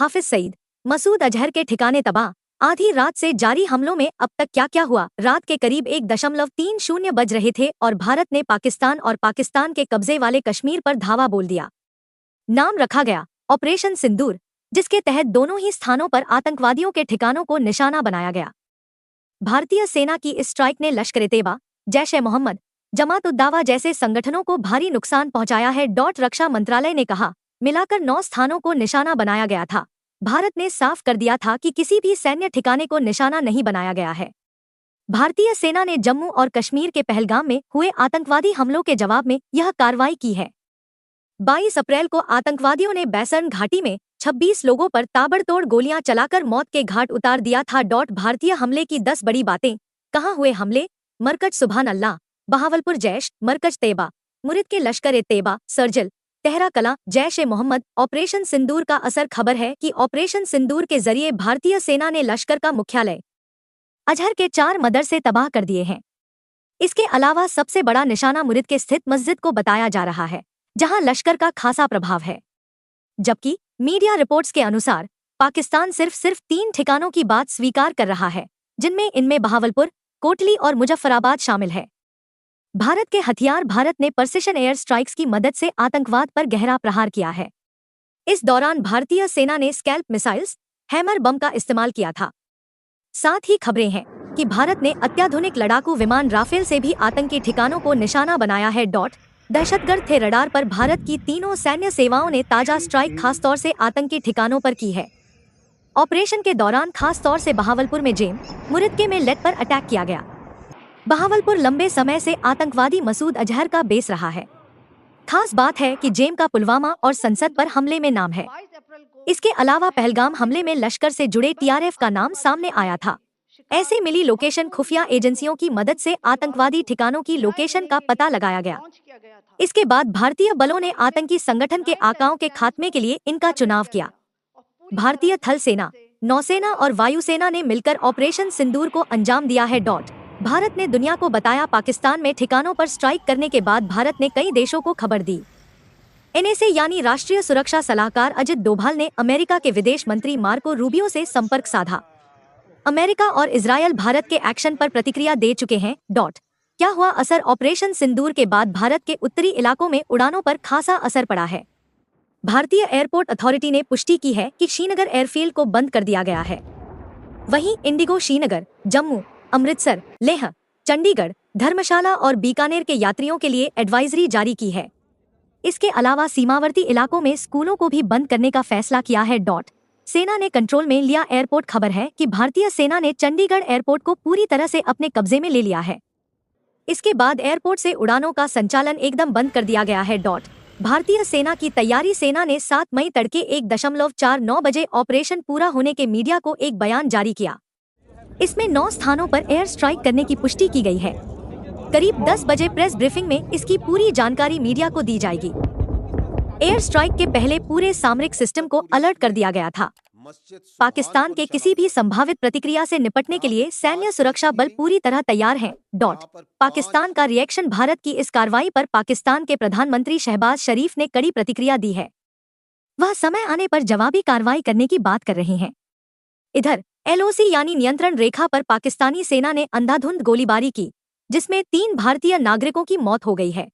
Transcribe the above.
हाफिज सईद, मसूद अजहर के ठिकाने तबाह। आधी रात से जारी हमलों में अब तक क्या क्या हुआ। रात के करीब 1.30 बज रहे थे और भारत ने पाकिस्तान और पाकिस्तान के कब्जे वाले कश्मीर पर धावा बोल दिया। नाम रखा गया ऑपरेशन सिंदूर, जिसके तहत दोनों ही स्थानों पर आतंकवादियों के ठिकानों को निशाना बनाया गया। भारतीय सेना की इस स्ट्राइक ने लश्कर-ए-तैयबा, जैश-ए-मोहम्मद, जमात-उद-दावा जैसे संगठनों को भारी नुकसान पहुंचाया है। रक्षा मंत्रालय ने कहा, मिलाकर 9 स्थानों को निशाना बनाया गया था। भारत ने साफ कर दिया था कि किसी भी सैन्य ठिकाने को निशाना नहीं बनाया गया है। भारतीय सेना ने जम्मू और कश्मीर के पहलगाम में हुए आतंकवादी हमलों के जवाब में यह कार्रवाई की है। 22 अप्रैल को आतंकवादियों ने बैसर्न घाटी में 26 लोगों पर ताबड़तोड़ गोलियां चलाकर मौत के घाट उतार दिया था। भारतीय हमले की 10 बड़ी बातें। कहाँ हुए हमले? मरकज सुभान अल्लाह, बहावलपुर जैश, मरकज तैयबा, मुरिद के लश्कर-ए-तैयबा, सर्जिल, तेहरा कला, जैश-ए-मोहम्मद। ऑपरेशन सिंदूर का असर। खबर है कि ऑपरेशन सिंदूर के जरिए भारतीय सेना ने लश्कर का मुख्यालय अजहर के 4 मदरसे तबाह कर दिए हैं। इसके अलावा सबसे बड़ा निशाना मुरिद के स्थित मस्जिद को बताया जा रहा है, जहां लश्कर का खासा प्रभाव है। जबकि मीडिया रिपोर्ट्स के अनुसार पाकिस्तान सिर्फ 3 ठिकानों की बात स्वीकार कर रहा है, इनमें बहावलपुर, कोटली और मुजफ्फराबाद शामिल है। भारत के हथियार। भारत ने प्रिसिशन एयर स्ट्राइक्स की मदद से आतंकवाद पर गहरा प्रहार किया है। इस दौरान भारतीय सेना ने स्कैल्प मिसाइल्स, हैमर बम का इस्तेमाल किया था। साथ ही खबरें हैं कि भारत ने अत्याधुनिक लड़ाकू विमान राफेल से भी आतंकी ठिकानों को निशाना बनाया है। दहशतगर्द थे रडार पर। भारत की तीनों सैन्य सेवाओं ने ताजा स्ट्राइक खासतौर से आतंकी ठिकानों पर की है। ऑपरेशन के दौरान खासतौर से बहावलपुर में जेम, मुरिद के में लेट पर अटैक किया गया। बहावलपुर लंबे समय से आतंकवादी मसूद अजहर का बेस रहा है। खास बात है कि जेम का पुलवामा और संसद पर हमले में नाम है। इसके अलावा पहलगाम हमले में लश्कर से जुड़े टीआरएफ का नाम सामने आया था। ऐसे मिली लोकेशन खुफिया एजेंसियों की मदद से आतंकवादी ठिकानों की लोकेशन का पता लगाया गया। इसके बाद भारतीय बलों ने आतंकी संगठन के आकाओं के खात्मे के लिए इनका चुनाव किया। भारतीय थल सेना, नौसेना और वायुसेना ने मिलकर ऑपरेशन सिंदूर को अंजाम दिया है। भारत ने दुनिया को बताया। पाकिस्तान में ठिकानों पर स्ट्राइक करने के बाद भारत ने कई देशों को खबर दी। एनएसए यानी राष्ट्रीय सुरक्षा सलाहकार अजित डोभाल ने अमेरिका के विदेश मंत्री मार्को रूबियो से संपर्क साधा। अमेरिका और इजरायल भारत के एक्शन पर प्रतिक्रिया दे चुके हैं। क्या हुआ असर? ऑपरेशन सिंदूर के बाद भारत के उत्तरी इलाकों में उड़ानों पर खासा असर पड़ा है। भारतीय एयरपोर्ट अथॉरिटी ने पुष्टि की है कि श्रीनगर एयरफील्ड को बंद कर दिया गया है। वहीं इंडिगो श्रीनगर, जम्मू, अमृतसर, लेह, चंडीगढ़, धर्मशाला और बीकानेर के यात्रियों के लिए एडवाइजरी जारी की है। इसके अलावा सीमावर्ती इलाकों में स्कूलों को भी बंद करने का फैसला किया है। सेना ने कंट्रोल में लिया एयरपोर्ट। खबर है कि भारतीय सेना ने चंडीगढ़ एयरपोर्ट को पूरी तरह से अपने कब्जे में ले लिया है। इसके बाद एयरपोर्ट से उड़ानों का संचालन एकदम बंद कर दिया गया है। भारतीय सेना की तैयारी। सेना ने 7 मई तड़के 1:49 बजे ऑपरेशन पूरा होने के मीडिया को एक बयान जारी किया। इसमें 9 स्थानों पर एयर स्ट्राइक करने की पुष्टि की गई है। करीब 10 बजे प्रेस ब्रीफिंग में इसकी पूरी जानकारी मीडिया को दी जाएगी। एयर स्ट्राइक के पहले पूरे सामरिक सिस्टम को अलर्ट कर दिया गया था। पाकिस्तान के किसी भी संभावित प्रतिक्रिया से निपटने के लिए सैन्य सुरक्षा बल पूरी तरह तैयार हैं। पाकिस्तान का रिएक्शन। भारत की इस कार्रवाई पर पाकिस्तान के प्रधानमंत्री शहबाज शरीफ ने कड़ी प्रतिक्रिया दी है। वह समय आने पर जवाबी कार्रवाई करने की बात कर रहे हैं। इधर एलओसी यानी नियंत्रण रेखा पर पाकिस्तानी सेना ने अंधाधुंध गोलीबारी की, जिसमें 3 भारतीय नागरिकों की मौत हो गई है।